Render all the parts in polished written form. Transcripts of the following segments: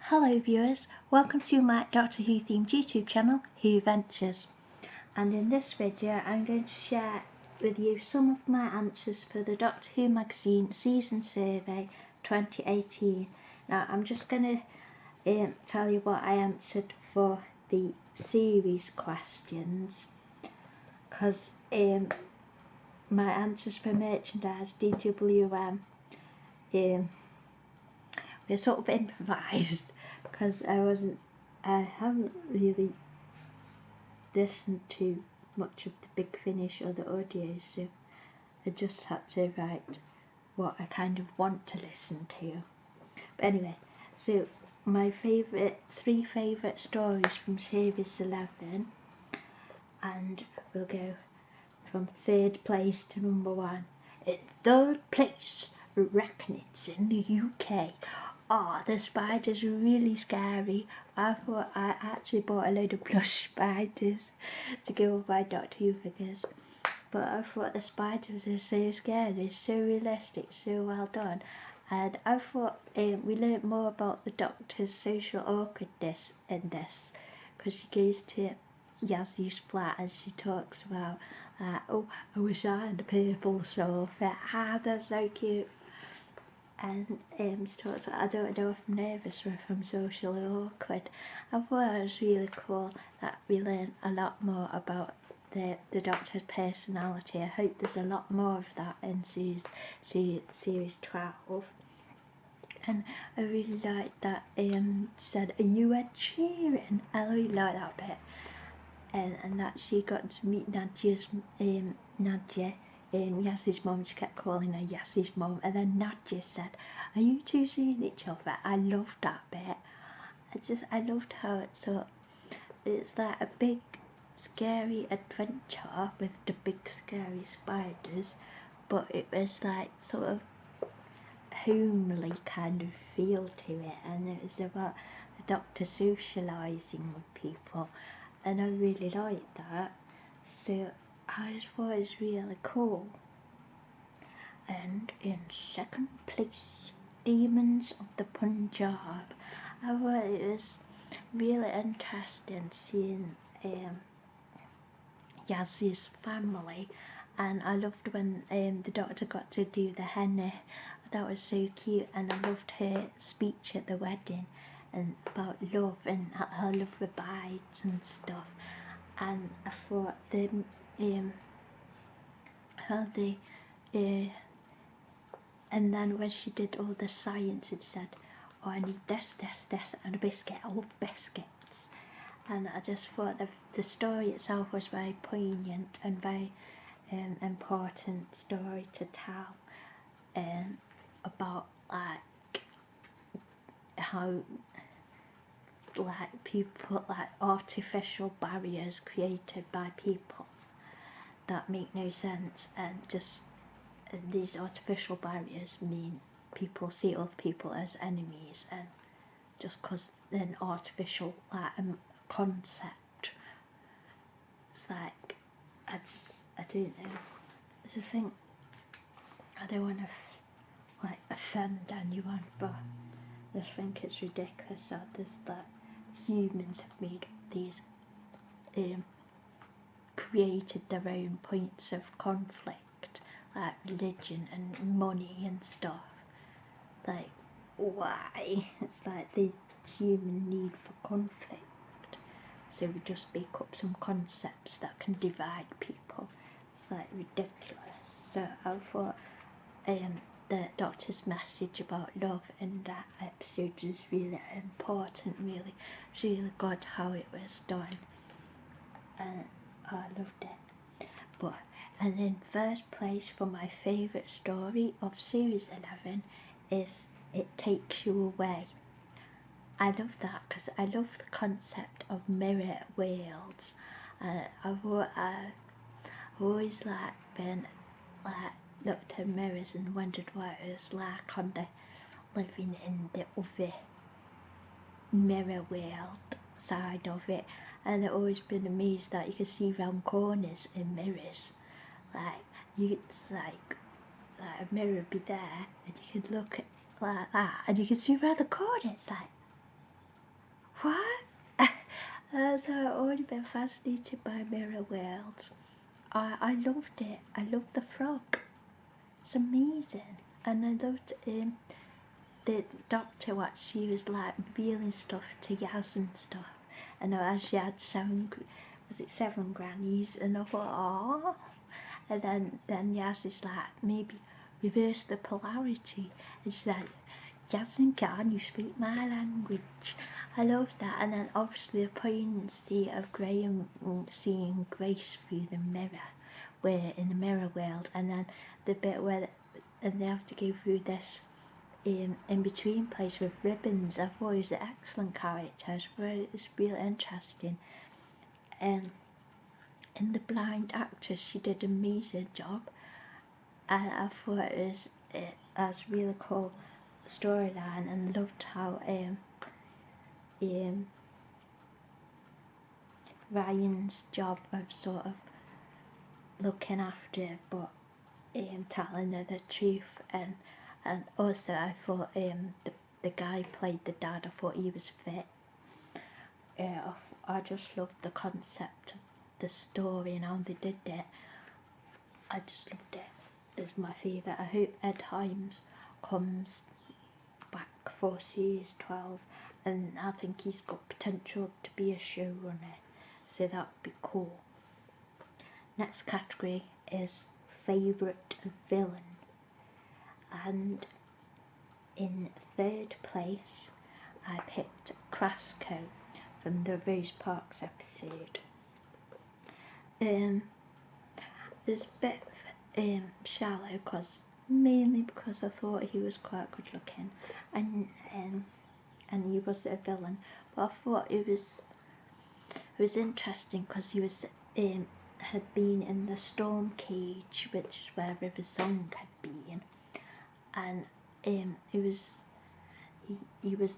Hello viewers, welcome to my Doctor Who themed YouTube channel, Who Ventures. And in this video I'm going to share with you some of my answers for the Doctor Who magazine season survey 2018. Now I'm just going to tell you what I answered for the series questions, because my answers for merchandise DWM were sort of improvised, because I haven't really listened to much of the Big Finish or the audios, so I just had to write what I kind of want to listen to. But anyway, so my three favourite stories from series 11, and we'll go from third place to number one. In third place, I reckon it's in the UK. The spiders are really scary. I thought I actually bought a load of plush spiders to go with my Doctor Who figures, but I thought the spiders are so scary, so realistic, so well done. And I thought we learnt more about the Doctor's social awkwardness in this, because she goes to Yazzy's flat and she talks about, oh, I wish I had a purple sofa. That's so cute. And she talks about, I don't know if I'm nervous or if I'm socially awkward. I thought it was really cool that we learned a lot more about the Doctor's personality. I hope there's a lot more of that in series 12. And I really liked that she said, "Are you Ed Sheeran?" I really liked that bit. And that she got to meet Nadia. Yazzy's mum, she kept calling her Yazzy's mum, and then Nadia said, "Are you two seeing each other?" I loved that bit. I loved how it's like a big scary adventure with the big scary spiders, but it was like sort of homely kind of feel to it, and it was about the Doctor socialising with people, and I really liked that. So I just thought it was really cool. And in second place, Demons of the Punjab. I thought it was really interesting seeing Yazzy's family, and I loved when the Doctor got to do the henna. That was so cute, and I loved her speech at the wedding and about love and her love abides and stuff. And I thought how they and then when she did all the science, it said, "Oh, I need this, and a biscuit, all the biscuits." And I just thought the story itself was very poignant and very important story to tell, about like how people, like artificial barriers created by people that make no sense, and just these artificial barriers mean people see other people as enemies, and just because they're an artificial concept, it's like I don't know. I think I don't want to offend anyone, but I just think it's ridiculous that humans have made these created their own points of conflict, like religion and money and stuff. Like, why? It's like the human need for conflict, so we just make up some concepts that can divide people. It's like ridiculous. So I thought the Doctor's message about love in that episode was really important, really good how it was done, and I loved it. And in first place for my favourite story of series 11 is It Takes You Away. I love that because I love the concept of mirror worlds, and I've always looked at mirrors and wondered what it was like living in the other mirror world side of it, and I've always been amazed that you can see round corners in mirrors. It's like a mirror would be there, and you could look at like that, and you can see around the corner. It's like, What? So I've already been fascinated by Mirror World. I loved it. I loved the frog. It's amazing. And I loved the doctor, what she was like revealing stuff to Yaz and stuff. And she had seven grannies? And I thought, oh. And then Yaz is like, maybe reverse the polarity. And she's like, Yasmin, can you speak my language? I love that. And then obviously the poignancy of Graham seeing Grace through the mirror, where in the mirror world, and then the bit where and they have to go through this in between place with ribbons. I thought it was an excellent character. It's really interesting. And the blind actress, she did an amazing job. And I thought it was really cool storyline, and loved how Ryan's job of sort of looking after but telling her the truth, and also I thought the guy played the dad. I thought he was fit. I just loved the concept of the story and how they did it. I just loved it. It's my favourite. I hope Ed Hymes comes back for series 12, and I think he's got potential to be a showrunner, so that would be cool. Next category is favourite villain, and in third place I picked Krasko from the Rose Parks episode. It's a bit shallow, mainly because I thought he was quite good looking, and he was a villain, but I thought it was interesting because he was had been in the storm cage, which is where River Song had been, and he was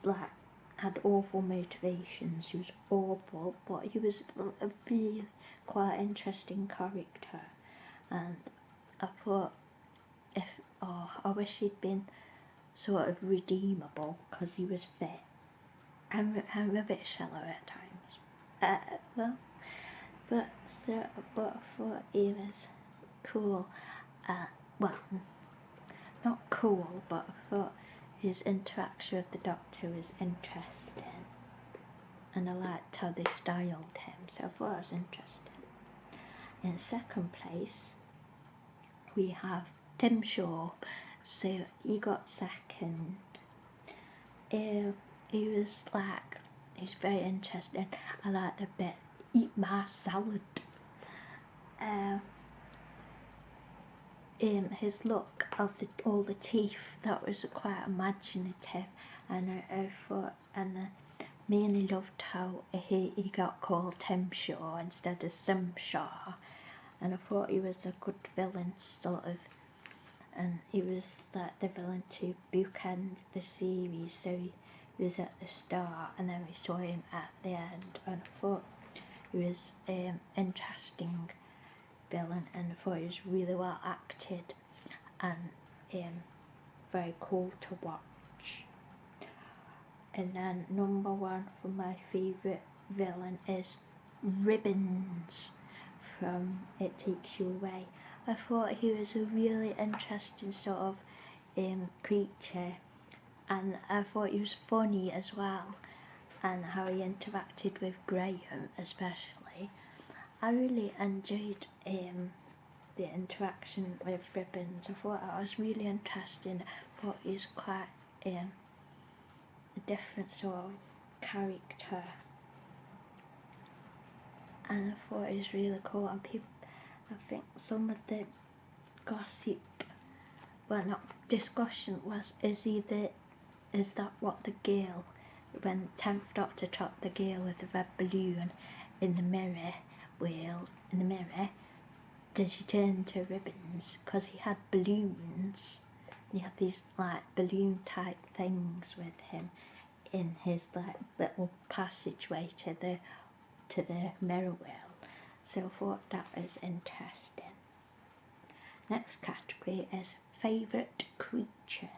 like had awful motivations. He was awful, but he was a really quite interesting character, and I thought I wish he'd been sort of redeemable because he was fit. I'm a bit shallow at times. But I thought he was cool. Well, not cool, but I thought his interaction with the Doctor was interesting, and I liked how they styled him, so I thought it was interesting. In second place, we have Tim Shaw, so he got second. He's very interesting. I like the bit, eat my salad. His look of all the teeth, that was quite imaginative, and I thought, and mainly loved how he got called Tim Shaw instead of Sim Shaw, and I thought he was a good villain sort of, and he was like the villain to bookend the series, so he was at the start and then we saw him at the end, and I thought he was interesting villain, and I thought he was really well acted and very cool to watch. And then number one for my favourite villain is Ribbons from It Takes You Away. I thought he was a really interesting sort of creature, and I thought he was funny as well, and how he interacted with Graham especially. I really enjoyed the interaction with Ribbons. I thought that was really interesting. I thought he was quite a different sort of character, and I thought it was really cool. And I think some of the gossip, well, not discussion, is that what the girl, when 10th Doctor trapped the girl with the red balloon in the mirror did she turn into Ribbons? Because he had balloons. He had these like balloon type things with him in his like little passageway to the mirror world. So I thought that was interesting. Next category is favourite creature.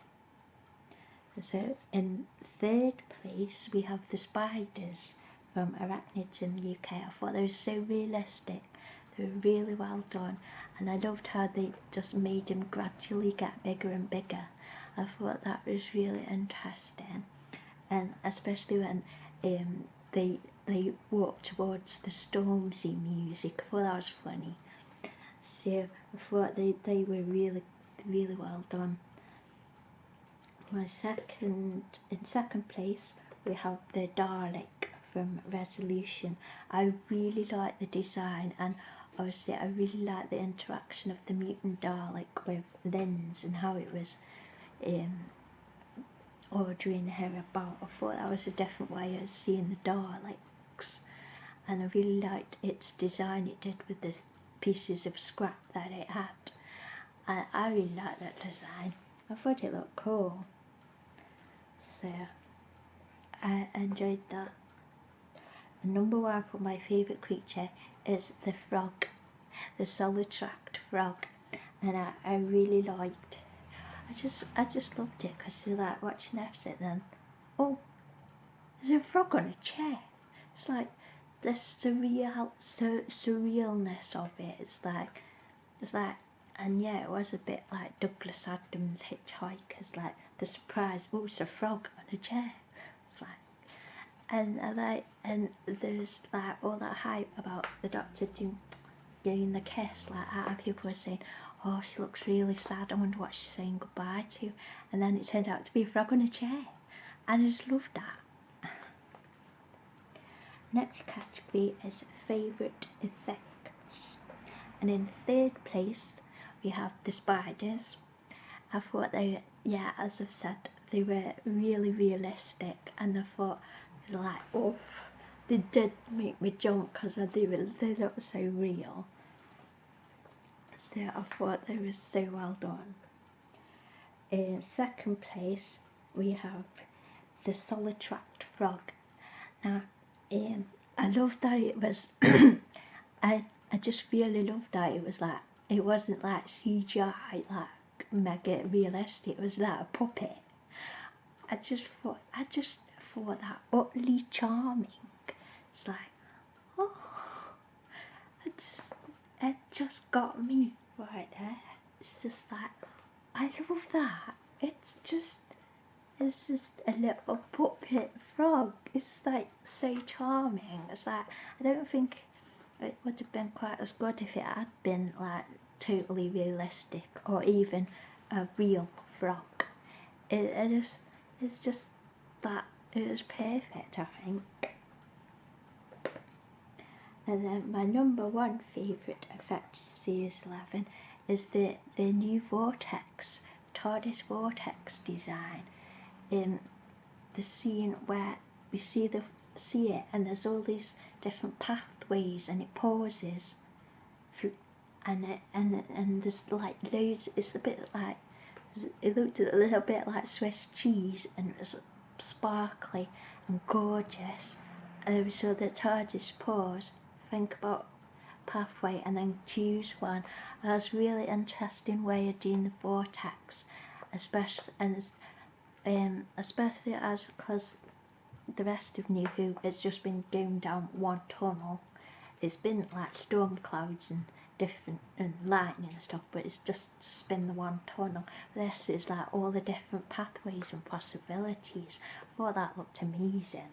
So in third place we have the spiders from Arachnids in the UK. I thought they were so realistic, they were really well done, and I loved how they just made him gradually get bigger and bigger. I thought that was really interesting, and especially when they walk towards the Stormzy music. I thought that was funny. So I thought they were really well done. In second place we have the Dalek from Resolution. I really like the design, and obviously I really like the interaction of the mutant Dalek with Linz and how it was ordering her about. I thought that was a different way of seeing the Daleks, and I really liked its design it did with the pieces of scrap that it had. And I really liked that design. I thought it looked cool, so I enjoyed that. And number one for my favourite creature is the frog, the Solitract frog, and I really liked. I just loved it because you like watching the episode, and then oh, there's a frog on a chair. It's like the surrealness of it. It's like, and yeah, it was a bit like Douglas Adams' Hitchhikers, like the surprise. Oh, it's a frog on a chair. It's like, and there's like all that hype about the Doctor doing the kiss, like how people were saying, oh, she looks really sad, I wonder what she's saying goodbye to, and then it turned out to be a frog on a chair, and I just loved that. Next category is favourite effects, and in third place we have the spiders. I thought they, yeah, as I've said, they were really realistic, and I thought, like, oh, they did make me jump because they looked so real. So I thought they were so well done. In second place we have the Solitract frog. Now I loved that it was I just really loved that it was like, it wasn't like CGI, like mega realistic, it was like a puppet. I just thought that utterly charming. It's like, oh, it just got me right there. It's just like, I love that. It's just a little puppet frog. It's like so charming. It's like, I don't think it would have been quite as good if it had been like totally realistic or even a real frog. It's just that it was perfect, I think. And then my number one favourite effect of Series 11 is the new Vortex, TARDIS Vortex design. In the scene where we see it, and there's all these different pathways, and it pauses, and there's like loads. It's a bit like, it looked a little bit like Swiss cheese, and it was sparkly and gorgeous. So the TARDIS pause, think about pathway, and then choose one. That's a really interesting way of doing the vortex, especially as because the rest of New Who has just been going down one tunnel. It's been like storm clouds and different and lightning and stuff, but it's just been the one tunnel. This is like all the different pathways and possibilities. I thought that looked amazing.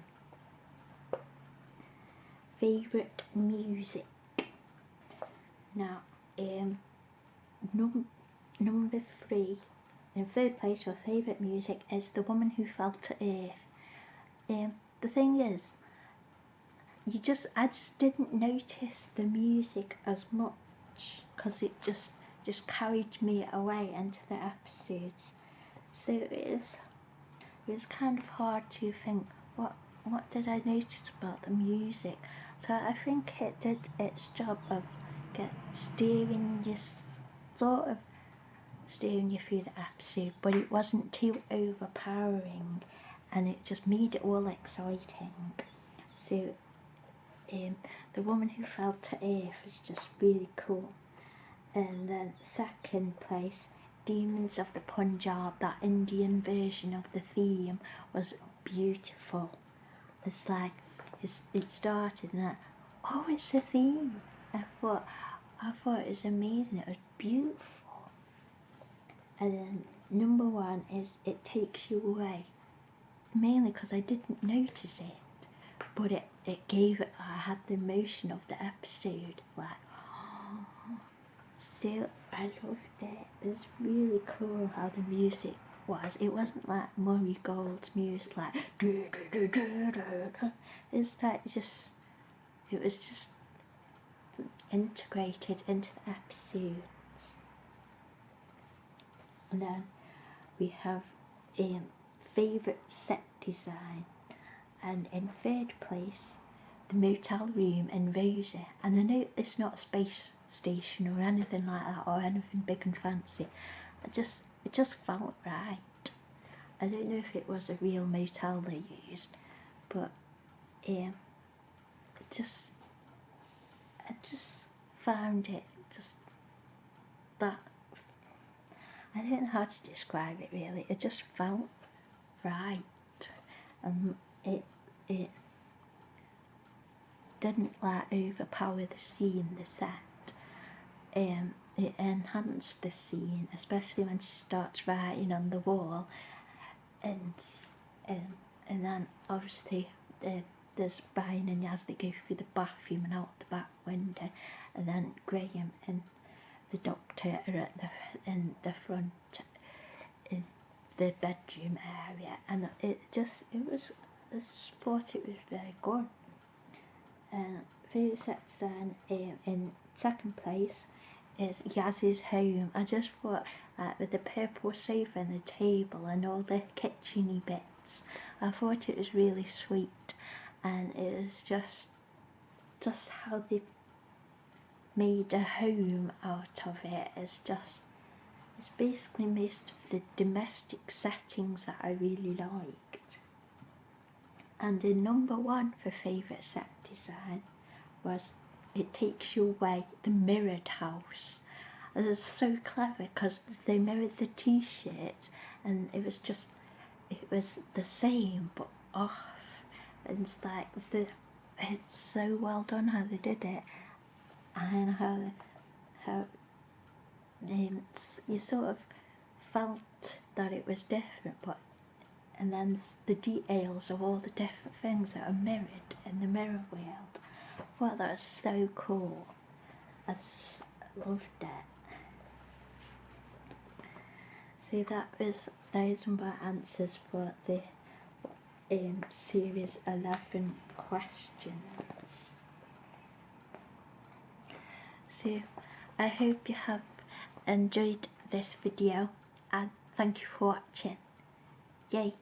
Favourite music. Now, number 3, in third place for favourite music is The Woman Who Fell to Earth. The thing is, I just didn't notice the music as much because it just carried me away into the episodes. So it was kind of hard to think what did I notice about the music. So I think it did its job of steering you through the episode, but it wasn't too overpowering, and it just made it all exciting. So The Woman Who Fell to Earth is just really cool. And then second place Demons of the Punjab, that Indian version of the theme, was beautiful. It's like it started and that, oh, it's a theme. I thought it was amazing. It was beautiful. And then number one is It Takes You Away, mainly because I didn't notice it, but it gave it. I had the emotion of the episode, like. So I loved it. It was really cool how the music was. It wasn't like Murray Gold's music, like it's like it was just integrated into the episodes. And then we have favourite set design, and in third place, the motel room in Rosie. And I know it's not a space station or anything like that, or anything big and fancy. It just felt right. I don't know if it was a real motel they used, but I just found it just that, I don't know how to describe it really. It just felt right, and it didn't like overpower the scene, the set. It enhanced the scene, especially when she starts writing on the wall, and then obviously there's Brian and Yaz that go through the bathroom and out the back window, and then Graham and the doctor are at in the front in the bedroom area, and I just thought it was very good. Favourite set design in second place is Yaz's home. I just thought with the purple sofa and the table and all the kitcheny bits, I thought it was really sweet, and it was just how they made a home out of it. It's basically most of the domestic settings that I really liked. And in number one for favourite set design was It Takes You Away, the mirrored house. It was so clever because they mirrored the t-shirt, and it was the same but off. And it's like it's so well done how they did it, and how you sort of felt that it was different, but and then the details of all the different things that are mirrored in the mirror world. I thought that was so cool. I just loved it. So those were my answers for the series 11 questions. So I hope you have enjoyed this video, and thank you for watching. Yay!